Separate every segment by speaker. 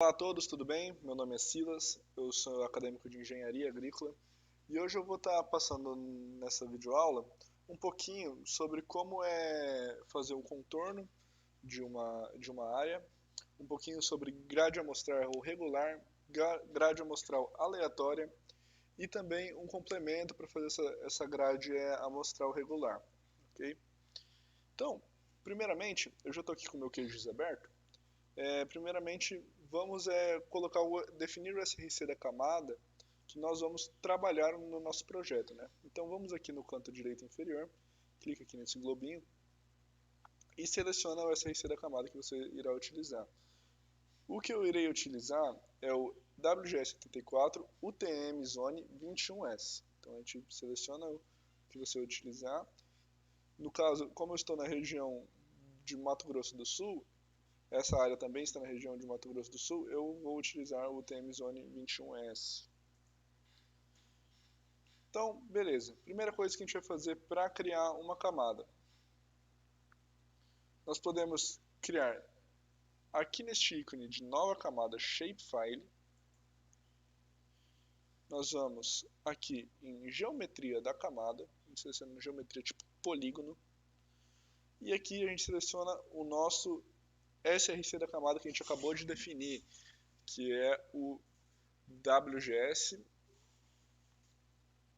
Speaker 1: Olá a todos, tudo bem? Meu nome é Silas, eu sou acadêmico de engenharia agrícola e hoje eu vou estar passando nessa videoaula um pouquinho sobre como é fazer o contorno de uma área, um pouquinho sobre grade amostral regular, grade amostral aleatória e também um complemento para fazer essa grade amostral regular, ok? Então, primeiramente, eu já estou aqui com o meu QGIS aberto. Primeiramente, vamos definir o SRC da camada que nós vamos trabalhar no nosso projeto, né? Então vamos aqui no canto direito inferior, clica aqui nesse globinho e seleciona o SRC da camada que você irá utilizar. O que eu irei utilizar é o WGS84 UTM Zone 21S. Então a gente seleciona o que você vai utilizar. No caso, como eu estou na região de Mato Grosso do Sul, essa área também está na região de Mato Grosso do Sul, eu vou utilizar o TM Zone 21S. Então, beleza. Primeira coisa que a gente vai fazer para criar uma camada. Nós podemos criar aqui neste ícone de nova camada Shapefile. Nós vamos aqui em geometria da camada, a gente seleciona geometria tipo polígono. E aqui a gente seleciona o nosso SRC da camada que a gente acabou de definir, que é o WGS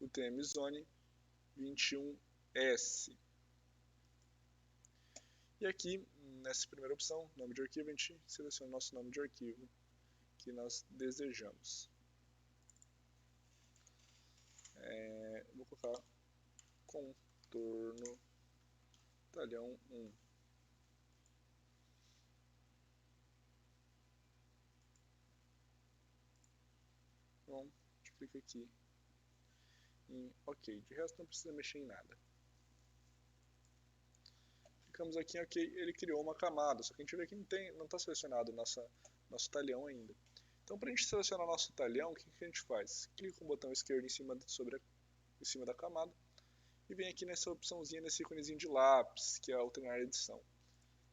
Speaker 1: UTM Zone 21S. E aqui, nessa primeira opção, nome de arquivo, a gente seleciona o nosso nome de arquivo que nós desejamos. Vou colocar contorno talhão 1. Bom, a gente clica aqui em OK. De resto não precisa mexer em nada. Clicamos aqui em OK, ele criou uma camada, só que a gente vê que não está selecionado nosso talhão ainda. Então, para a gente selecionar nosso talhão, o que a gente faz? Clica com o botão esquerdo em cima da camada e vem aqui nessa opçãozinha, nesse íconezinho de lápis, que é alternar a edição.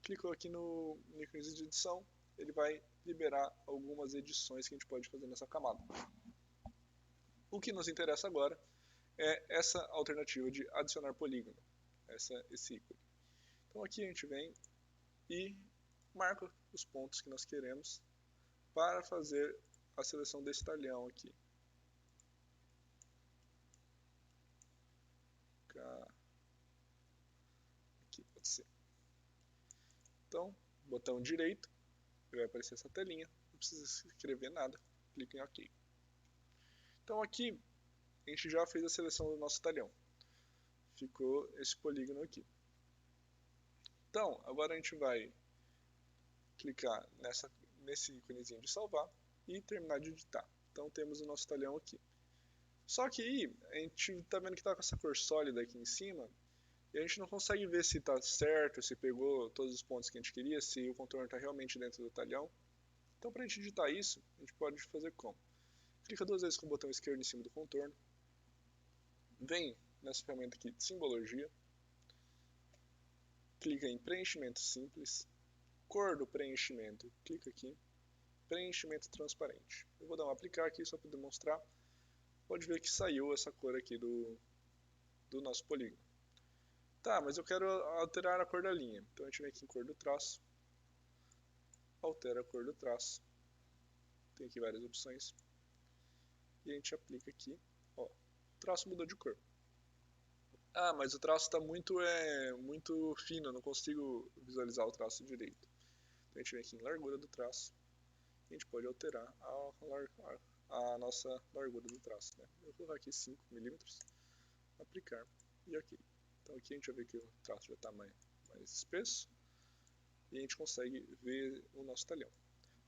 Speaker 1: Clicou aqui no íconezinho de edição, ele vai liberar algumas edições que a gente pode fazer nessa camada. O que nos interessa agora é essa alternativa de adicionar polígono, esse ícone. Então aqui a gente vem e marca os pontos que nós queremos para fazer a seleção desse talhão aqui. Aqui pode ser. Então, botão direito, vai aparecer essa telinha, não precisa escrever nada, clica em OK. Então aqui a gente já fez a seleção do nosso talhão, ficou esse polígono aqui. Então, agora a gente vai clicar nesse íconezinho de salvar e terminar de editar. Então temos o nosso talhão aqui. Só que aí a gente está vendo que está com essa cor sólida aqui em cima e a gente não consegue ver se está certo, se pegou todos os pontos que a gente queria, se o contorno está realmente dentro do talhão. Então para a gente editar isso, a gente pode fazer como? Clica duas vezes com o botão esquerdo em cima do contorno, vem nessa ferramenta aqui de simbologia, clica em preenchimento simples, cor do preenchimento, clica aqui, preenchimento transparente. Eu vou dar um aplicar aqui só para demonstrar. Pode ver que saiu essa cor aqui do nosso polígono. Tá, mas eu quero alterar a cor da linha. Então a gente vem aqui em cor do traço, altera a cor do traço. Tem aqui várias opções. E a gente aplica aqui. Ó, o traço mudou de cor. Ah, mas o traço está muito fino, eu não consigo visualizar o traço direito. Então a gente vem aqui em largura do traço. E a gente pode alterar a nossa largura do traço, né? Eu vou colocar aqui 5 mm, aplicar e OK. Então aqui a gente vai ver que o traço já está mais espesso e a gente consegue ver o nosso talhão.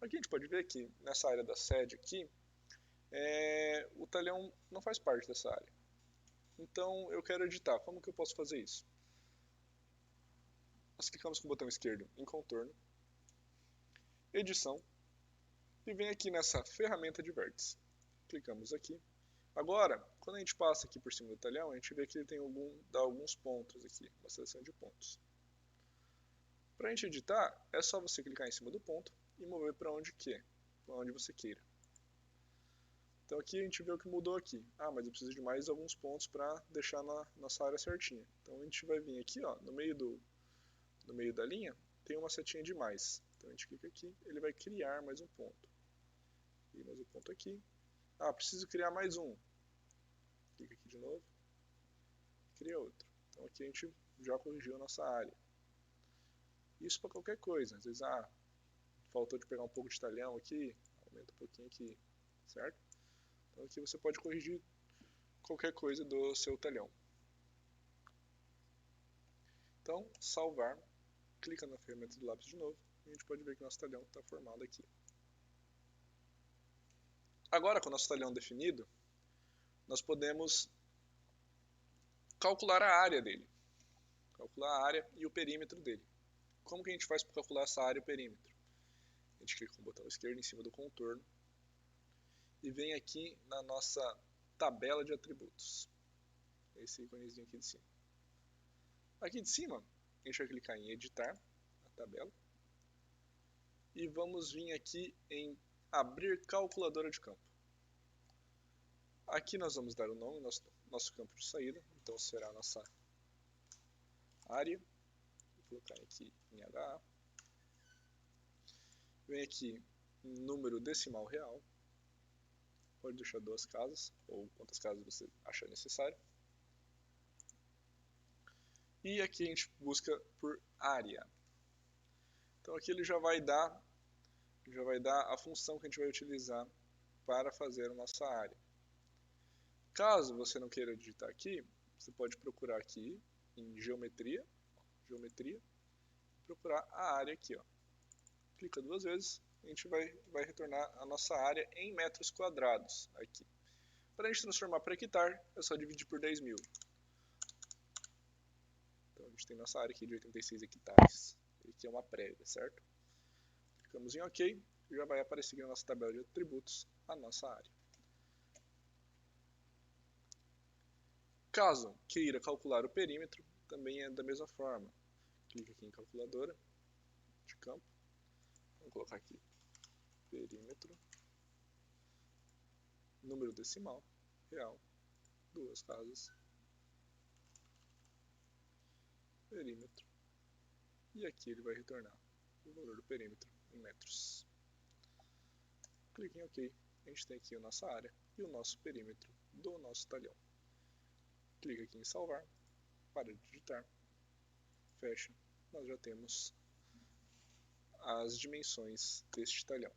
Speaker 1: Aqui a gente pode ver que nessa área da sede aqui, o talhão não faz parte dessa área. Então eu quero editar, como que eu posso fazer isso? Nós clicamos com o botão esquerdo em contorno, edição, e vem aqui nessa ferramenta de vértice. Clicamos aqui. Agora, quando a gente passa aqui por cima do talhão, a gente vê que ele tem dá alguns pontos aqui, uma seleção de pontos. Para a gente editar, é só você clicar em cima do ponto e mover para onde quer. onde você queira. Então aqui a gente vê o que mudou aqui. Ah, mas eu preciso de mais alguns pontos para deixar na nossa área certinha. Então a gente vai vir aqui, ó, no meio da linha, tem uma setinha de mais. Então a gente clica aqui, ele vai criar mais um ponto. E mais um ponto aqui. Ah, preciso criar mais um. Clica aqui de novo. Cria outro. Então aqui a gente já corrigiu a nossa área. Isso para qualquer coisa. Às vezes, faltou de pegar um pouco de talhão aqui, aumenta um pouquinho aqui, certo? Então aqui você pode corrigir qualquer coisa do seu talhão. Então, salvar, clica na ferramenta do lápis de novo, e a gente pode ver que nosso talhão está formado aqui. Agora, com o nosso talhão definido, nós podemos calcular a área dele. Calcular a área e o perímetro dele. Como que a gente faz para calcular essa área e o perímetro? A gente clica com o botão esquerdo em cima do contorno e vem aqui na nossa tabela de atributos. Esse íconezinho aqui de cima. Aqui de cima, a gente vai clicar em editar a tabela e vamos vir aqui em abrir calculadora de campo. Aqui nós vamos dar o nome, nosso campo de saída, então será a nossa área. Vou colocar aqui em HA. Vem aqui número decimal real. Pode deixar 2 casas, ou quantas casas você achar necessário. E aqui a gente busca por área. Então aqui ele já vai dar a função que a gente vai utilizar para fazer a nossa área. Caso você não queira digitar aqui, você pode procurar aqui em geometria, procurar a área aqui, ó. Clica 2 vezes, a gente vai retornar a nossa área em metros quadrados aqui. Para a gente transformar para hectare, é só dividir por 10.000. Então a gente tem nossa área aqui de 86 hectares. Aqui é uma prévia, certo? Clicamos em OK e já vai aparecer aqui na nossa tabela de atributos a nossa área. Caso queira calcular o perímetro, também é da mesma forma. Clica aqui em calculadora de campo. Vamos colocar aqui perímetro, número decimal, real, 2 casas, perímetro. E aqui ele vai retornar o valor do perímetro em metros. Clique em OK. A gente tem aqui a nossa área e o nosso perímetro do nosso talhão. Clica aqui em salvar, para de digitar, fecha. Nós já temos as dimensões deste talhão.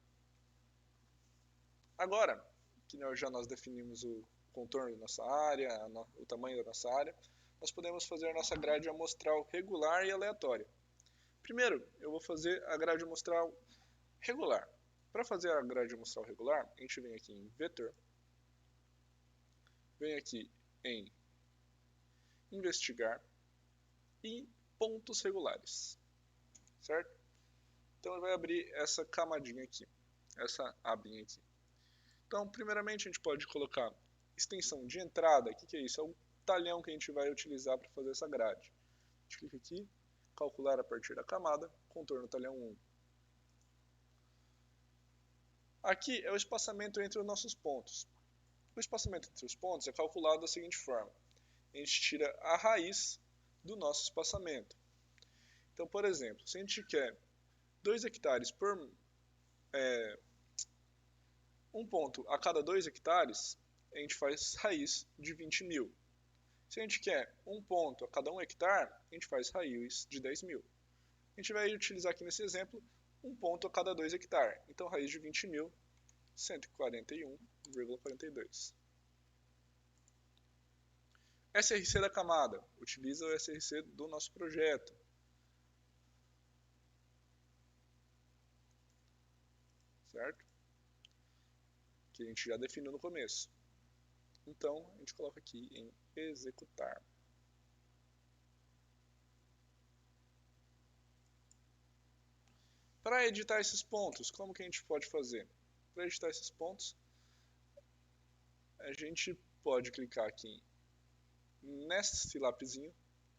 Speaker 1: Agora que nós definimos o contorno da nossa área, o tamanho da nossa área, nós podemos fazer a nossa grade amostral regular e aleatória. Primeiro, eu vou fazer a grade amostral regular. Para fazer a grade amostral regular, a gente vem aqui em vetor, vem aqui em investigar e pontos regulares, certo? Então vai abrir essa camadinha aqui, essa abinha aqui. Então, primeiramente, a gente pode colocar extensão de entrada. O que é isso? É o talhão que a gente vai utilizar para fazer essa grade. A gente clica aqui, calcular a partir da camada, contorno talhão 1. Aqui é o espaçamento entre os nossos pontos. O espaçamento entre os pontos é calculado da seguinte forma. A gente tira a raiz do nosso espaçamento. Então, por exemplo, se a gente quer 2 hectares por um ponto a cada 2 hectares, a gente faz raiz de 20.000. Se a gente quer um ponto a cada 1 hectare, a gente faz raiz de 10.000. A gente vai utilizar aqui nesse exemplo um ponto a cada 2 hectares. Então, raiz de 20.000, 141,42. SRC da camada. Utiliza o SRC do nosso projeto. Certo? Que a gente já definiu no começo. Então, a gente coloca aqui em executar. Para editar esses pontos, como que a gente pode fazer? Para editar esses pontos, a gente pode clicar aqui nesse lapisinho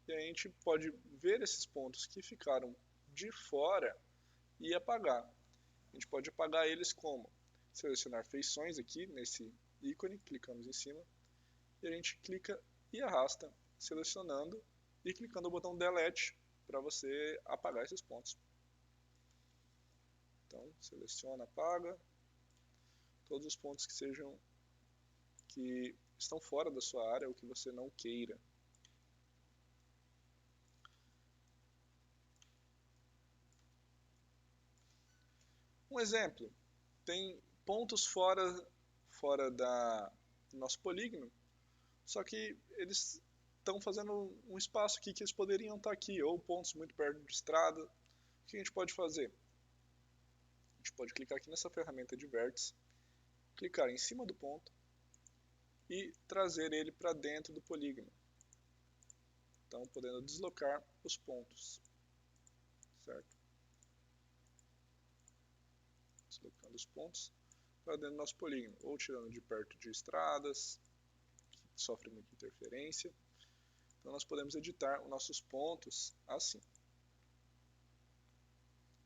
Speaker 1: e a gente pode ver esses pontos que ficaram de fora e apagar. A gente pode apagar eles como? selecionar feições aqui nesse ícone, clicamos em cima, e a gente clica e arrasta, selecionando e clicando no botão Delete para você apagar esses pontos. Então, seleciona, apaga todos os pontos que estão fora da sua área ou que você não queira. Um exemplo, tem pontos fora do nosso polígono, só que eles estão fazendo um espaço aqui que eles poderiam estar aqui, ou pontos muito perto de estrada. O que a gente pode fazer? A gente pode clicar aqui nessa ferramenta de vértice, clicar em cima do ponto e trazer ele para dentro do polígono. Então, podendo deslocar os pontos, certo? Deslocando os pontos para dentro do nosso polígono, ou tirando de perto de estradas, que sofrem muita interferência. Então, nós podemos editar os nossos pontos assim.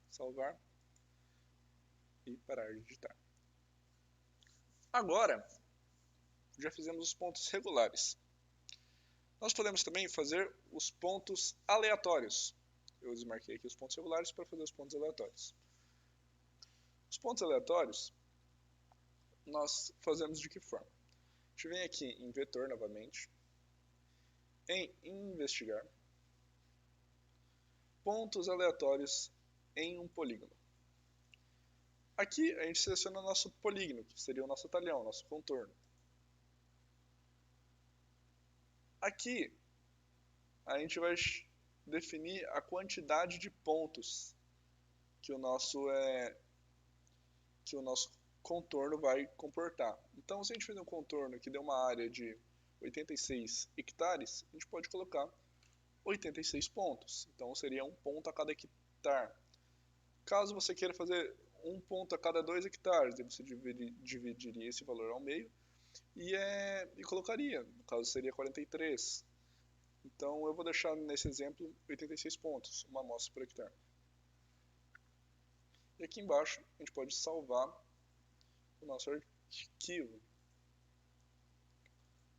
Speaker 1: Salvar e parar de editar. Agora, já fizemos os pontos regulares. Nós podemos também fazer os pontos aleatórios. Eu desmarquei aqui os pontos regulares para fazer os pontos aleatórios. Os pontos aleatórios, nós fazemos de que forma? A gente vem aqui em vetor novamente, em investigar, pontos aleatórios em um polígono. Aqui a gente seleciona o nosso polígono, que seria o nosso talhão, o nosso contorno. Aqui a gente vai definir a quantidade de pontos que o nosso contorno vai comportar. Então, se a gente fizer um contorno que dê uma área de 86 hectares, a gente pode colocar 86 pontos. Então, seria um ponto a cada hectare. Caso você queira fazer um ponto a cada 2 hectares, você dividiria esse valor ao meio e colocaria. No caso, seria 43. Então, eu vou deixar nesse exemplo 86 pontos, uma amostra por hectare. E aqui embaixo, a gente pode salvar o nosso arquivo.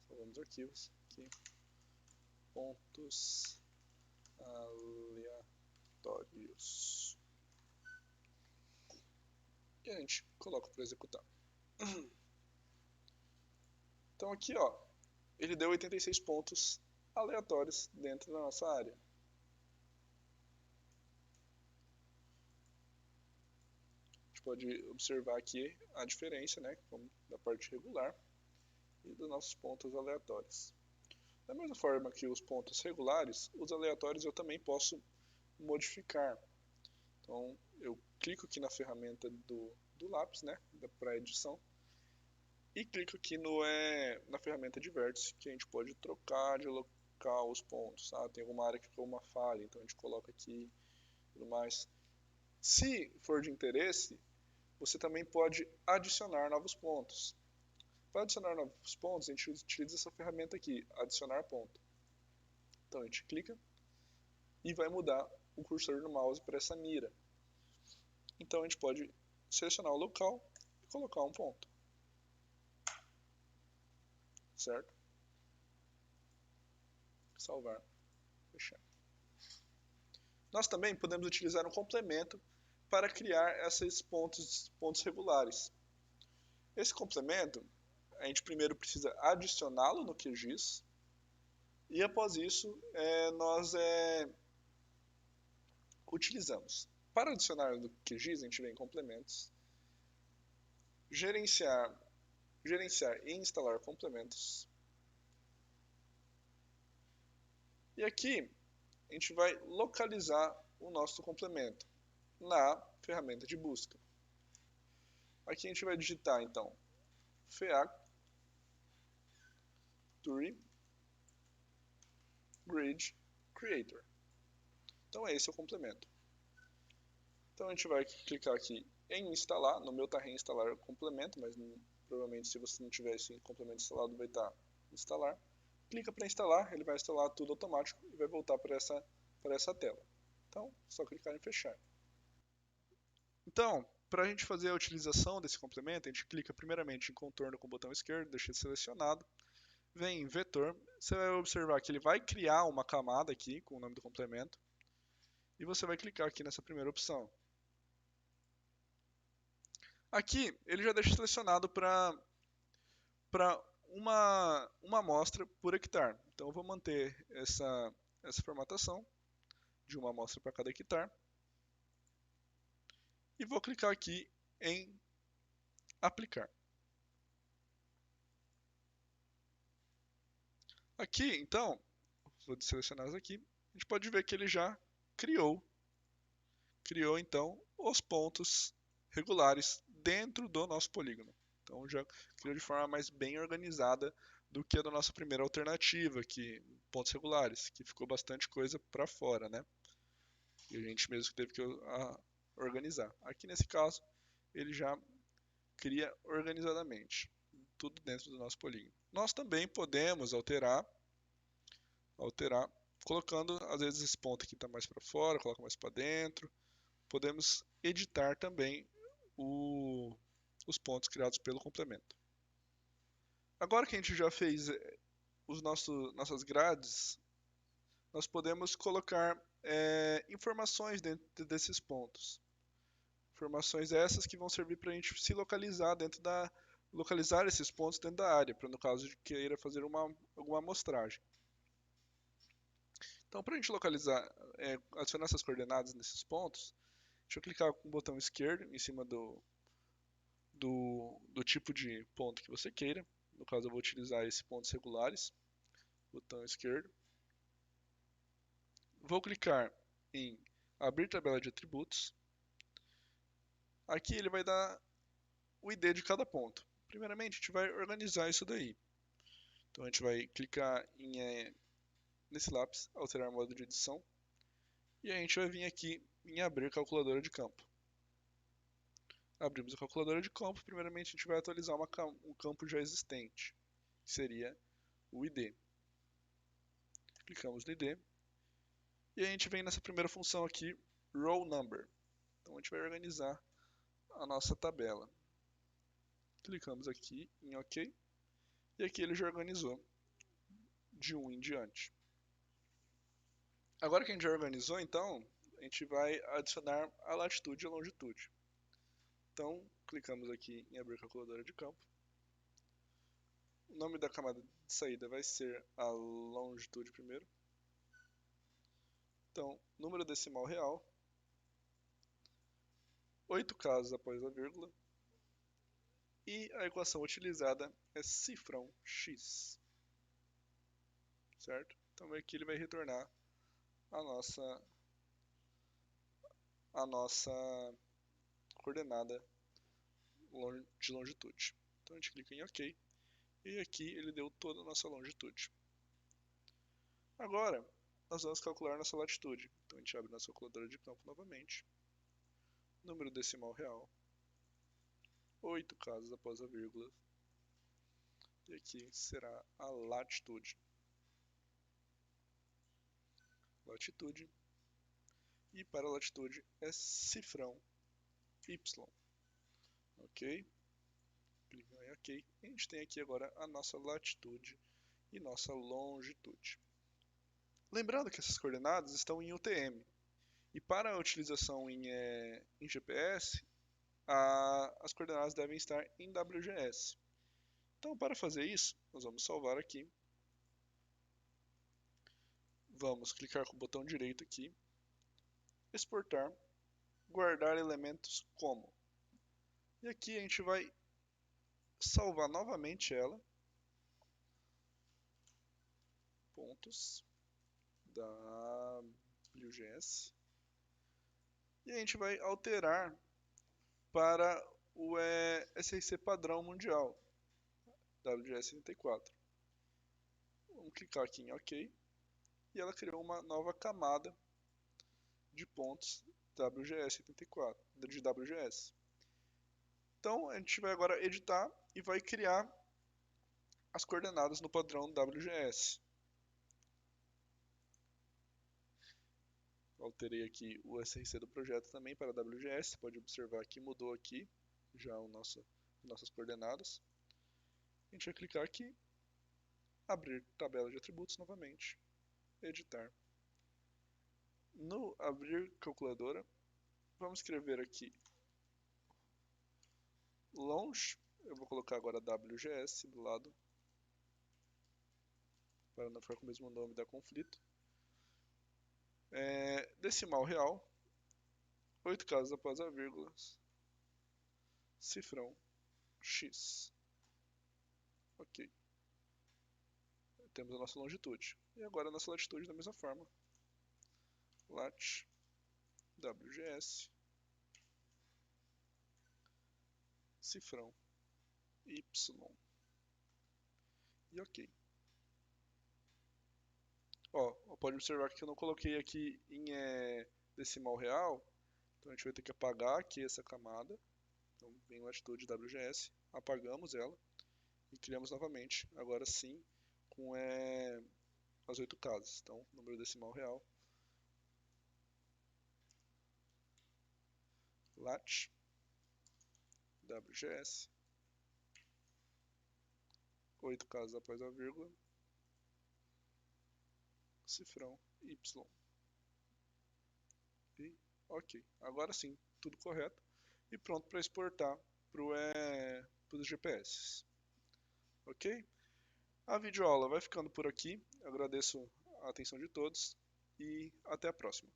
Speaker 1: Salvamos arquivos aqui. Pontos aleatórios. E a gente coloca para executar. Então aqui, ó, ele deu 86 pontos aleatórios dentro da nossa área. A gente pode observar aqui a diferença, né, da parte regular e dos nossos pontos aleatórios. Da mesma forma que os pontos regulares, os aleatórios eu também posso modificar. Então, eu clico aqui na ferramenta do lápis, né, para edição, e clico aqui na ferramenta de vértice, que a gente pode trocar de local os pontos. Tem alguma área que ficou uma falha, então a gente coloca aqui e tudo mais. Se for de interesse, você também pode adicionar novos pontos. Para adicionar novos pontos, a gente utiliza essa ferramenta aqui, adicionar ponto. Então a gente clica e vai mudar o cursor do mouse para essa mira. Então a gente pode selecionar o local e colocar um ponto. Certo? Salvar. Fechar. Nós também podemos utilizar um complemento para criar esses pontos regulares. Esse complemento, a gente primeiro precisa adicioná-lo no QGIS e após isso nós utilizamos. Para adicionar no QGIS, a gente vem em complementos, gerenciar e instalar complementos. E aqui a gente vai localizar o nosso complemento na ferramenta de busca. Aqui a gente vai digitar então Factory Grid Creator. Então esse é o complemento. Então a gente vai clicar aqui em instalar. No meu está reinstalar o complemento, mas provavelmente se você não tiver esse complemento instalado vai estar instalar. Clica para instalar, ele vai instalar tudo automático e vai voltar para essa tela. Então, só clicar em fechar. Então, para a gente fazer a utilização desse complemento, a gente clica primeiramente em contorno com o botão esquerdo, deixa selecionado, vem em vetor, você vai observar que ele vai criar uma camada aqui com o nome do complemento, e você vai clicar aqui nessa primeira opção. Aqui ele já deixa selecionado para uma amostra por hectare. Então eu vou manter essa formatação de uma amostra para cada hectare. E vou clicar aqui em aplicar. Aqui, então, vou selecionar aqui, a gente pode ver que ele já criou então os pontos regulares dentro do nosso polígono. Então já criou de forma mais bem organizada do que a da nossa primeira alternativa, que pontos regulares, que ficou bastante coisa para fora, né? E a gente mesmo teve que organizar. Aqui nesse caso, ele já cria organizadamente, tudo dentro do nosso polígono. Nós também podemos alterar, colocando, às vezes esse ponto aqui está mais para fora, coloca mais para dentro. Podemos editar também os pontos criados pelo complemento. Agora que a gente já fez nossas grades, nós podemos colocar informações dentro desses pontos. Informações essas que vão servir para a gente se localizar localizar esses pontos dentro da área, para no caso de queira fazer alguma amostragem. Então, para a gente localizar, adicionar essas coordenadas nesses pontos, deixa eu clicar com o botão esquerdo em cima do tipo de ponto que você queira. No caso, eu vou utilizar esses pontos regulares. Botão esquerdo. Vou clicar em abrir tabela de atributos. Aqui ele vai dar o ID de cada ponto. Primeiramente, a gente vai organizar isso daí. Então, a gente vai clicar nesse lápis, alterar modo de edição. E a gente vai vir aqui em abrir calculadora de campo. Abrimos a calculadora de campo. Primeiramente, a gente vai atualizar um campo já existente, que seria o ID. Clicamos no ID. E a gente vem nessa primeira função aqui, row number. Então a gente vai organizar a nossa tabela. Clicamos aqui em OK. E aqui ele já organizou de 1 em diante. Agora que a gente já organizou, então, a gente vai adicionar a latitude e a longitude. Então, clicamos aqui em abrir calculadora de campo. O nome da camada de saída vai ser a longitude primeiro. Então, número decimal real, 8 casas após a vírgula, e a equação utilizada é cifrão x. Certo? Então aqui ele vai retornar a nossa coordenada de longitude. Então a gente clica em OK, e aqui ele deu toda a nossa longitude. Agora, nós vamos calcular nossa latitude. Então a gente abre nossa calculadora de campo novamente. Número decimal real, 8 casas após a vírgula, e aqui será a latitude. E para a latitude é cifrão y. Ok? Clica em OK. E a gente tem aqui agora a nossa latitude e nossa longitude. Lembrando que essas coordenadas estão em UTM. E para a utilização em GPS, as coordenadas devem estar em WGS. Então, para fazer isso, nós vamos salvar aqui. Vamos clicar com o botão direito aqui, exportar, guardar elementos como. E aqui a gente vai salvar novamente ela, pontos, WGS, e a gente vai alterar para o SRC padrão mundial, WGS84. Vamos clicar aqui em OK, e ela criou uma nova camada de pontos WGS84, de WGS. Então a gente vai agora editar e vai criar as coordenadas no padrão WGS. alterei aqui o SRC do projeto também para WGS. Você pode observar que mudou aqui já nossas coordenadas. A gente vai clicar aqui, abrir tabela de atributos novamente, editar. No abrir calculadora, vamos escrever aqui longe, eu vou colocar agora WGS do lado, para não ficar com o mesmo nome e dar conflito. Decimal real, 8 casas após a vírgula, cifrão X. Ok. Temos a nossa longitude. E agora a nossa latitude da mesma forma. Lat, WGS, cifrão Y. E ok. Ó, pode observar que eu não coloquei aqui em decimal real, então a gente vai ter que apagar aqui essa camada. Então vem latitude WGS, apagamos ela e criamos novamente, agora sim com as 8 casas. Então, número decimal real, lat, WGS, 8 casas após a vírgula, cifrão Y. E ok, agora sim, tudo correto e pronto para exportar para os GPS. Ok? A videoaula vai ficando por aqui, agradeço a atenção de todos e até a próxima.